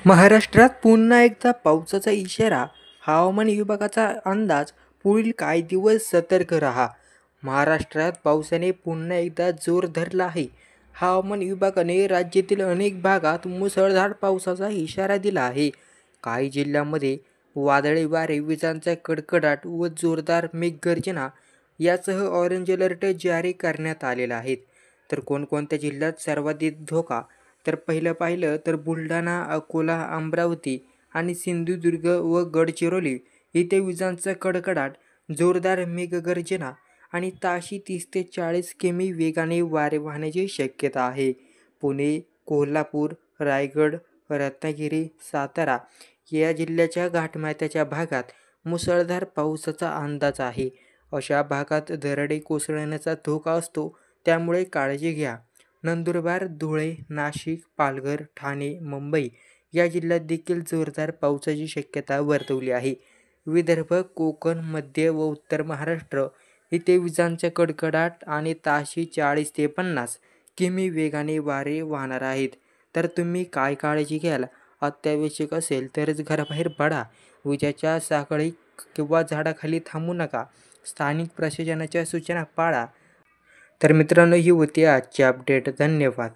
महाराष्ट्रात पुन्हा एकदा पावसाचा इशारा. हवामान विभागाचा अंदाज. पुढील काही दिवस सतर्क रहा. महाराष्ट्रात पावसाने पुन्हा एकदा जोर धरला आहे. हवामान विभागाने राज्यातील अनेक भागात मुसळधार पावसाचा इशारा दिला आहे. काही जिल्ह्यांमध्ये वादळी वारे, विजांचा कडकडाट व जोरदार मेघगर्जना यासह ऑरेंज अलर्ट जारी करण्यात आलेला आहे. तर कोणकोणत्या जिल्ह्यात सर्वाधिक धोका? तर पाहिलं तर बुलढाणा, अकोला, अमरावती आणि सिंधुदुर्ग व गडचिरोली इथे विजांचा कडकडाट, जोरदार मेघगर्जना आणि ताशी 30 ते 40 किमी वेगाने वारे वाहण्याची शक्यता आहे. पुणे, कोल्हापूर, रायगड, रत्नागिरी, सातारा या जिल्ह्याच्या घाटमाथ्याच्या भागात मुसळधार पावसाचा अंदाज आहे. अशा भागात दरडे कोसळण्याचा धोका असतो, त्यामुळे काळजी घ्या. नंदुरबार, धुळे, नाशिक, पालघर, ठाणे, मुंबई या जिल्ह्यात देखील जोरदार पावसाची शक्यता वर्तवली आहे. विदर्भ, कोकण, मध्य व उत्तर महाराष्ट्र इथे विजांचा कडकडाट आणि ताशी 40 ते 50 किमी वेगाने वारे वाहणार आहेत. तर तुम्ही काय काळजी घ्याल? अत्यावश्यक असेल तरच घराबाहेर पडा. विजेच्या साखळी किंवा झाडाखाली थांबू नका. स्थानिक प्रशासनाच्या सूचना पाळा. तर मित्रांनो, ही होती आजची अपडेट. धन्यवाद.